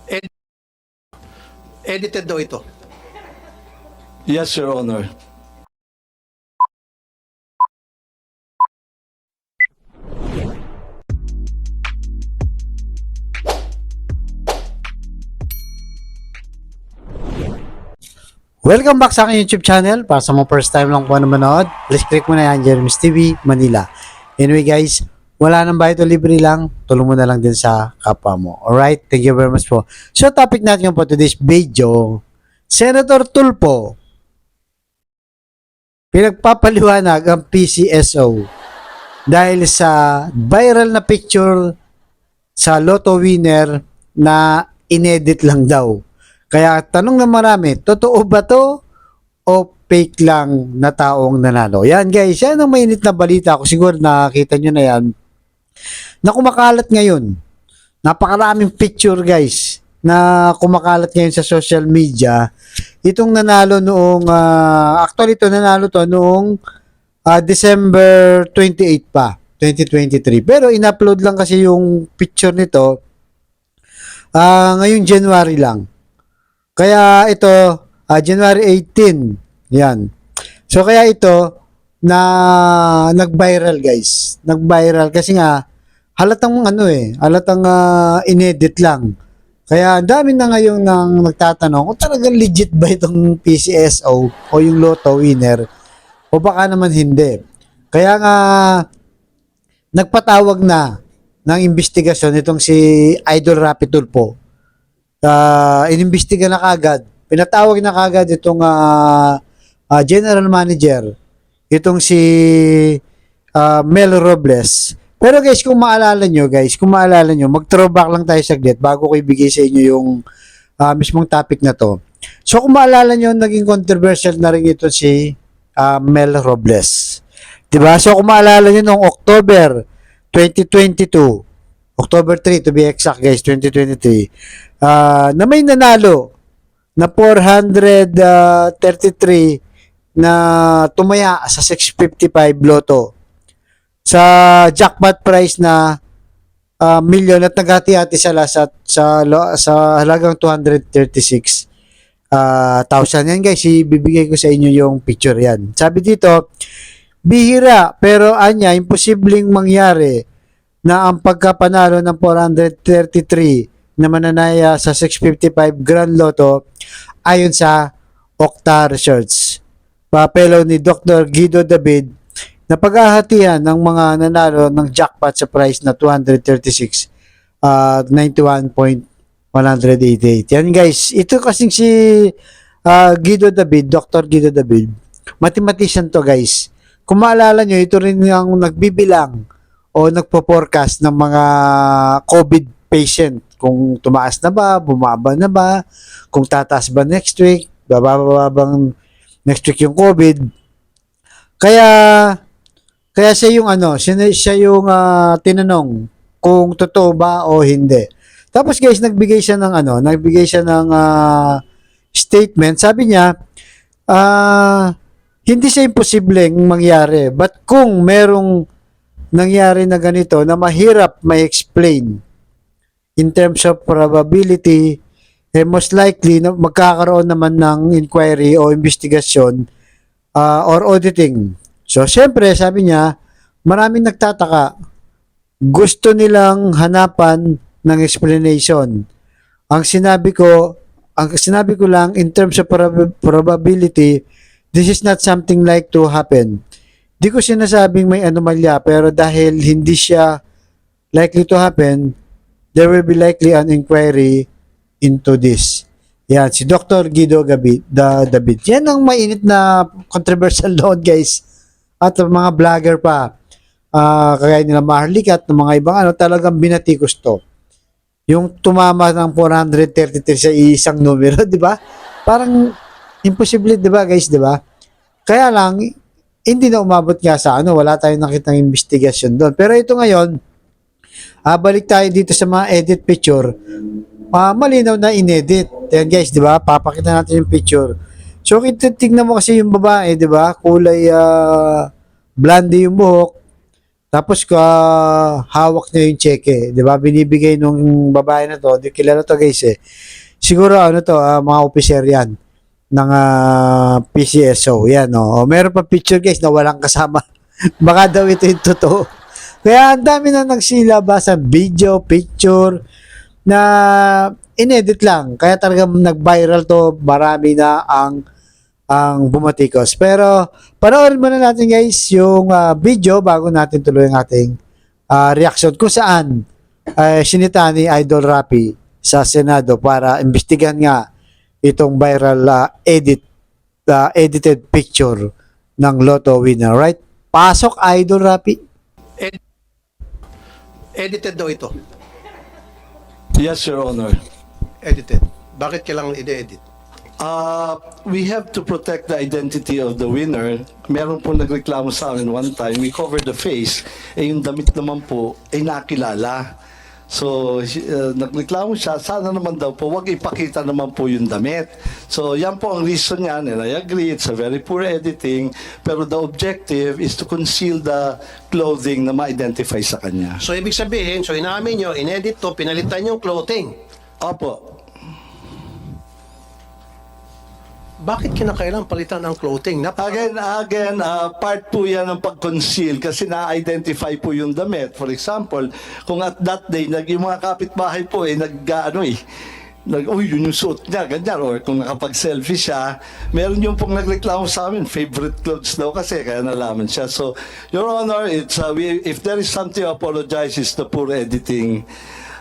Ed- edited daw ito. Yes, Your Honor. Welcome back sa aking YouTube channel. Para sa mga first time lang po na manood, please click mo na yan, Jeremy's TV, Manila. Anyway guys, wala nang bayad o libre lang, tulong mo na lang din sa kapwa mo. Alright, thank you very much po. So topic natin po today's video, Senator Tulfo, pinagpapaliwanag ang PCSO dahil sa viral na picture sa Lotto winner na inedit lang daw. Kaya tanong na marami, totoo ba to o fake lang na taong nanalo? Yan guys, yan ang mainit na balita. Kung siguro nakakita nyo na yan, na kumakalat ngayon. Napakaraming picture guys na kumakalat ngayon sa social media. Itong nanalo noong, actually ito nanalo to noong December 28 pa, 2023. Pero in-upload lang kasi yung picture nito ngayong January lang. Kaya ito, January 18, yan. So kaya ito, nag-viral guys. Nag-viral kasi nga, halatang halatang inedit lang. Kaya ang dami na ngayon nang nagtatanong kung talagang legit ba itong PCSO o yung Lotto winner o baka naman hindi. Kaya nga, nagpatawag na ng investigasyon itong si Idol Rapi Tulfo. Inimbestiga na kagad, pinatawag na kagad itong general manager, itong si Mel Robles. Pero guys, kung maalala nyo, mag-throwback lang tayo saglit bago ko ibigay sa inyo yung mismong topic na to. So kung maalala nyo, naging controversial na rin ito si Mel Robles. Diba? So kung maalala nyo, noong October 2022, October 3 to be exact guys, 2023, na may nanalo na 433 na tumaya sa 655 Lotto sa jackpot price na million at naghati-hati sila sa halagang 236,000. Yan guys, ibibigay ko sa inyo yung picture yan. Sabi dito, bihira pero anya imposibleng mangyari na ang pagkapanalo ng 433 na mananaya sa 655 Grand Lotto ayon sa Okta Research. Papelo ni Dr. Guido David na paghahatian ng mga nanalo ng jackpot sa price na 236 91.188. Yan guys, ito kasing si Guido David, Dr. Guido David, mathematician to guys. Kung maalala nyo, ito rin yung nagbibilang o nagpo-forecast ng mga COVID patient. Kung tumaas na ba, bumaba na ba, kung tataas ba next week, bababa bang next week yung COVID. Kaya siya yung siya yung tinanong kung totoo ba o hindi. Tapos guys, nagbigay siya ng statement. Sabi niya, hindi siya imposibleng mangyari. But kung merong nangyari na ganito na mahirap ma-explain in terms of probability, most likely na magkakaroon naman ng inquiry o investigation or auditing. So, syempre, sabi niya, maraming nagtataka. Gusto nilang hanapan ng explanation. Ang sinabi ko lang, in terms of probability, this is not something like to happen. Di ko sinasabing may anomalya, pero dahil hindi siya likely to happen, there will be likely an inquiry into this. Yan, si Dr. Guido David. Yan ang mainit na controversial doon, guys. At mga vlogger pa, kagaya nila Maharlika at mga ibang talagang binatikos to. Yung tumama ng 433 sa isang numero, di ba? Parang imposible, di ba, guys, di ba? Kaya lang, hindi na umabot nga sa wala tayong nakitang investigasyon doon. Pero ito ngayon, balik tayo dito sa mga edit picture. Malinaw na inedit. Ayan guys, di ba? Papakita natin yung picture. So, tingnan mo kasi yung babae, di ba? Kulay blonde yung buhok. Tapos hawak niya yung cheque, 'di ba? Binibigay nung babae na to, di kilala to guys eh. Siguro ano to, mga opisyal 'yan ng PCSO. Yan oh. Meron pa picture guys na walang kasama. Baka daw ito yung totoo. Kaya ang dami na nagsilabas ang video, picture na inedit lang. Kaya talagang nag-viral to, marami na ang bumatikos. Pero panoorin muna natin guys yung video bago natin tuloy ang ating reaction kung saan sinita ni Idol Rapi sa Senado para imbestigahan nga itong viral edited picture ng Lotto winner, right? Pasok Idol Rapi. Edited daw ito. Yes, Your Honor. Edited. Bakit kailangan i-edit? We have to protect the identity of the winner. Meron po nagreklamo sa amin one time, we covered the face, yung damit naman po ay nakilala. So, nagreklamo siya, sana naman daw po, wag ipakita naman po yung damit. So, yan po ang reason niyan, and I agree, it's a very poor editing, pero the objective is to conceal the clothing na ma-identify sa kanya. So, ibig sabihin, so inamin nyo, inedit to, pinalitan yung clothing. Opo. Bakit kinakailangan palitan ang clothing? Again, part po yan ng pag-conceal kasi na-identify po yung damit. For example, kung at that day, yung mga kapitbahay po yun yung suot niya, ganyan. Or kung nakapag-selfie siya, meron yung pong nagreklamo sa amin, favorite clothes daw kasi, kaya nalaman siya. So, Your Honor, if there is something to apologize, it's the poor editing.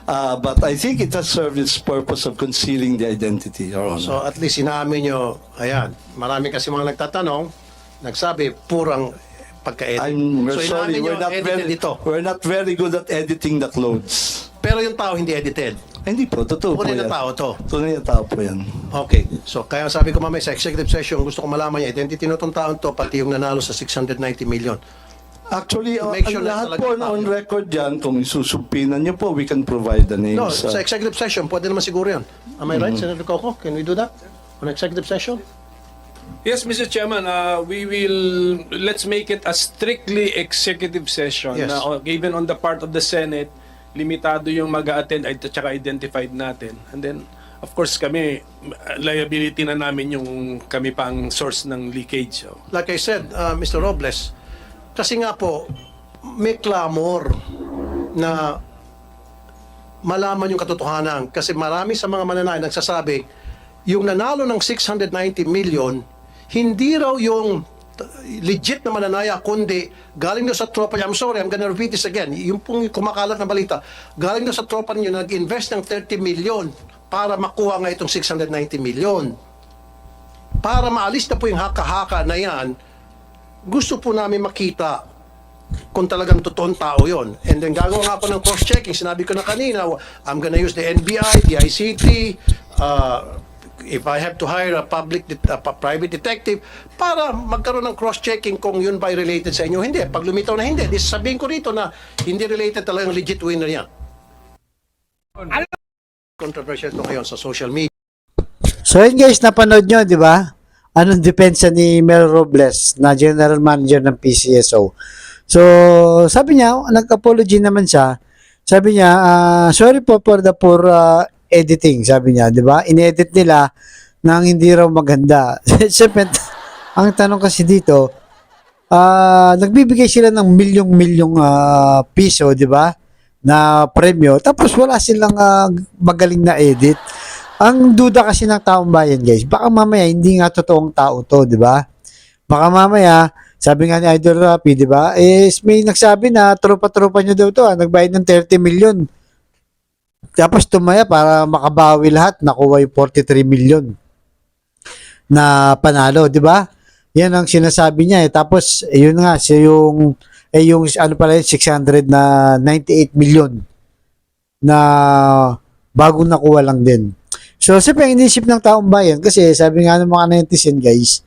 But I think it has served its purpose of concealing the identity, Your Honor. So, at least inamin nyo, ayan, marami kasi mga nagtatanong, nagsabi, purang pagka-edit. We're So, sorry, inamin nyo, edited ito. we're not very good at editing the clothes. Pero yung tao hindi edited. Hindi po, totoo po Tunay yan. na tao to. Tunay na tao po yan. Okay. So, kaya sabi ko mamaya sa executive session, gusto ko malaman yung identity na itong taon to, pati yung nanalo sa 690 million. Actually, Make sure lahat na po talaga on record yan, kung isusumpinan niyo po, we can provide the names. No, sa executive session, pwede naman siguro yan. Am I right, Senator Coco? Can we do that? On executive session? Yes, Mr. Chairman, let's make it a strictly executive session. Yes. Na, even on the part of the Senate, limitado yung mag-attend at saka identified natin. And then, of course, kami, liability na namin yung kami pang source ng leakage. So. Like I said, Mr. Robles, kasi nga po, may clamor na malaman yung katotohanan. Kasi marami sa mga mananayan nagsasabi, yung nanalo ng 690 million, hindi raw yung legit na mananaya, kundi galing daw sa tropa niya. I'm sorry, I'm gonna repeat this again. Yung pong kumakalat na balita, galing daw sa tropa niyo nag-invest ng 30 million para makuha nga itong 690 million. Para maalis na po yung haka-haka na yan, gusto po namin makita kung talagang totoong tao yon. And then gagawa nga po ng cross-checking. Sinabi ko na kanina, I'm gonna use the NBI, the ICT, if I have to hire a private detective para magkaroon ng cross-checking kung yun ba related sa inyo. Hindi. Pag lumitaw na hindi, sabihin ko rito na hindi related talagang legit winner yan. Controversial ito ngayon sa social media. So yun guys, napanood nyo, di ba? Anong depensa ni Mel Robles na General Manager ng PCSO. So, sabi niya, nag-apology naman siya. Sabi niya, sorry po for the poor editing, sabi niya, di ba? Inedit nila nang hindi raw maganda. Siyempre, ang tanong kasi dito, nagbibigay sila ng milyong-milyong piso, di ba? Na premyo. Tapos wala silang magaling na edit. Ang duda kasi ng taong bayan, guys, baka mamaya hindi nga totoong tao to, di ba? Baka mamaya, sabi nga ni Idol Rapi, di ba? May nagsabi na tropa-tropa nyo daw to, nagbayad ng 30 million. Tapos tumaya para makabawi lahat, nakuha yung 43 million na panalo, di ba? Yan ang sinasabi niya eh. Tapos, yun nga, yung ano pala yun, 698 million na bagong nakuha lang din. So, siyempre, ang inisip ng taong bayan, kasi sabi nga ng mga netizen, guys,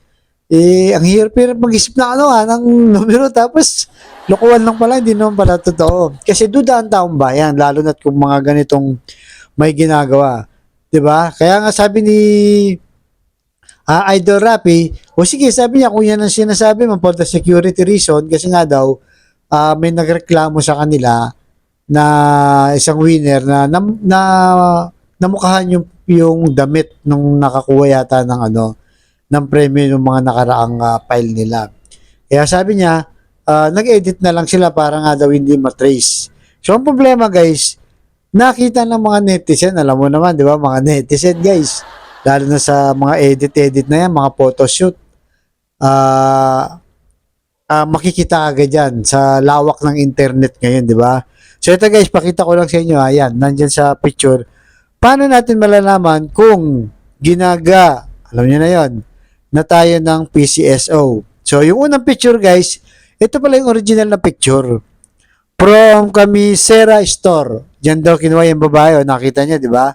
ang hirap mag-isip na ng numero, tapos, lokohan lang pala, hindi naman pala totoo. Kasi duda ang taong bayan, lalo na't kung mga ganitong may ginagawa. Diba? Kaya nga sabi ni Idol Rapi, o sige, sabi niya, kung yan ang sinasabi mo for the security reason, kasi nga daw, may nagreklamo sa kanila na isang winner na namukhaan yung damit nung nakakuha yata ng ng premyo ng mga nakaraang file nila. Kaya sabi niya, nag-edit na lang sila para nga daw hindi matrace. So ang problema guys, nakita ng mga netizen, alam mo naman, di ba, mga netizen guys, lalo na sa mga edit-edit na yan, mga photoshoot, makikita agad yan sa lawak ng internet ngayon, di ba? So ito guys, pakita ko lang sa inyo, ayan, nandyan sa picture. Paano natin malalaman kung alam niyo na yon, na tayo ng PCSO? So yung unang picture guys, ito pala yung original na picture. From Camisera Store. Diyan daw kinuha yung babae. Nakita niya, di ba?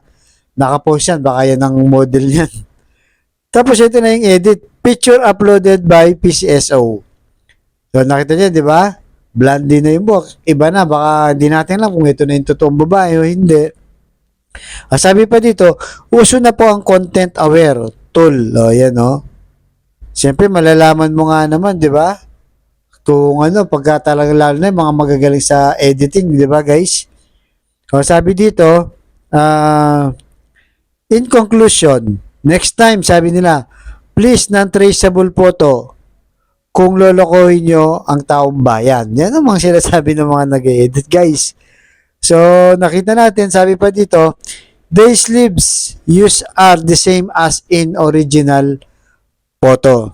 Nakapost yan. Baka yan ang model niyan. Tapos ito na yung edit. Picture uploaded by PCSO. So nakita niya, di ba? Blondie na yung buhok. Iba na. Baka hindi natin alam kung ito na yung totoong babae o hindi. Sabi pa dito, uso na po ang content aware tool. O, yan o. Siyempre, malalaman mo nga naman, di ba? Kung pagka talaga lalo na yung mga magagaling sa editing, di ba guys? O sabi dito, in conclusion, next time, sabi nila, please non-traceable photo kung lolokohin nyo ang taong bayan. Yan ang mga sinasabi ng mga nag-edit guys. So, nakita natin, sabi pa dito, the sleeves used are the same as in original photo.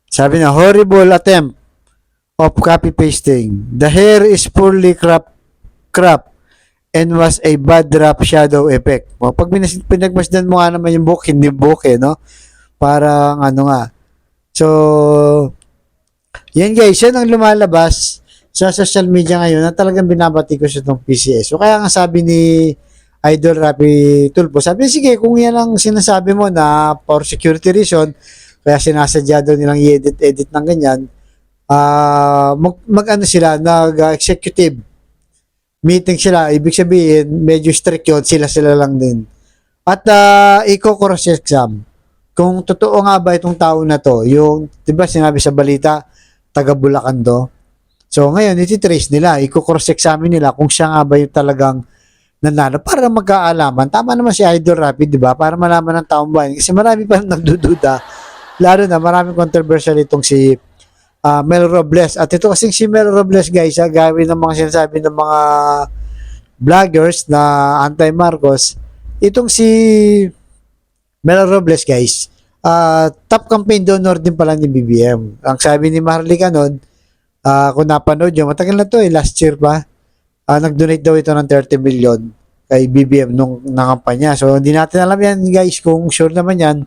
Sabi na, horrible attempt of copy-pasting. The hair is poorly cropped and was a bad drop shadow effect. Pag pinagmasdan mo nga naman yung buhok, hindi buhok no? Parang nga. So, yan guys, yan ang lumalabas sa social media ngayon na talagang binabati ko sa itong PCS. So, kaya nga sabi ni Idol Rapi Tulfo, sabi, sige, kung yan ang sinasabi mo na for security reason, kaya sinasadya daw nilang i-edit ng ganyan, sila, nag-executive meeting sila, ibig sabihin, medyo strict yun, sila lang din. At i-cross exam, kung totoo nga ba itong tao na to, yung, di ba sinabi sa balita, taga Bulacan do. So ngayon, iti-trace nila, i-cross examine nila kung siya nga ba yung talagang nanalo, para magkaalaman. Tama naman si Idol Rapi, di ba? Para malaman ng taong bayan. Kasi marami pa nagdududa, lalo na maraming controversial itong si Mel Robles. At ito kasing si Mel Robles guys, gawin ng mga sinasabi ng mga vloggers na anti-Marcos. Itong si Mel Robles guys, top campaign donor din pala ni BBM. Ang sabi ni Maharlika nun, kung napanood nyo, matagal na to last year pa, nag-donate daw ito ng 30 million kay BBM nung nangampanya. So hindi natin alam yan guys, kung sure naman yan.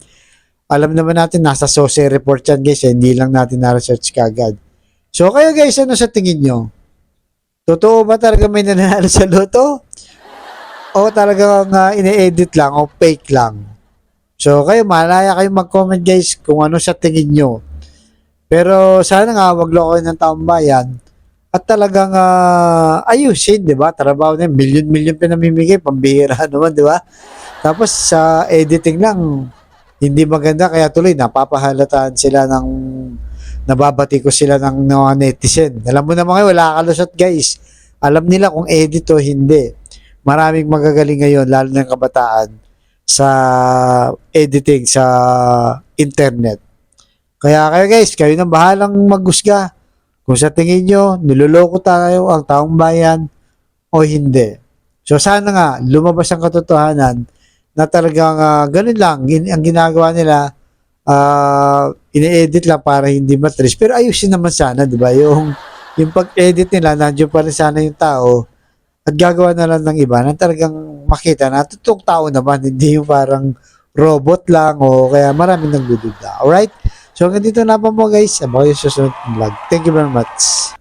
Alam naman natin, nasa SOSE report yan guys, hindi lang natin na-research kagad. So kayo guys, ano sa tingin nyo? Totoo ba talaga may nanalo sa loto? O talagang ine-edit lang o fake lang? So kayo, malaya kayo mag-comment guys kung ano sa tingin nyo. Pero sana nga, wag lokohin ng taong bayan at talagang ayusin, di ba? Trabaho na, milyon-milyon pinamimigay, pambihira naman, di ba? Tapos sa editing lang, hindi maganda, kaya tuloy napapahalataan sila nababati ko sila ng mga netizen. Alam mo naman kayo, wala kalusot guys. Alam nila kung edit o hindi. Maraming magagaling ngayon, lalo ng kabataan, sa editing sa internet. Kaya kayo guys, kayo nang bahalang maghusga kung sa tingin nyo, niloloko tayo ang taong bayan o hindi. So sana nga, lumabas ang katotohanan na talagang ganun lang ang ginagawa nila, ine-edit lang para hindi matrace. Pero ayusin naman sana, di ba? Yung pag-edit nila, nandiyo pa rin sana yung tao at gagawa na lang ng iba na talagang makita na totoong tao naman, hindi yung parang robot lang o kaya maraming nagdududa. Alright? So hanggang dito na po mo guys. Abangan yung susunod vlog. Thank you very much.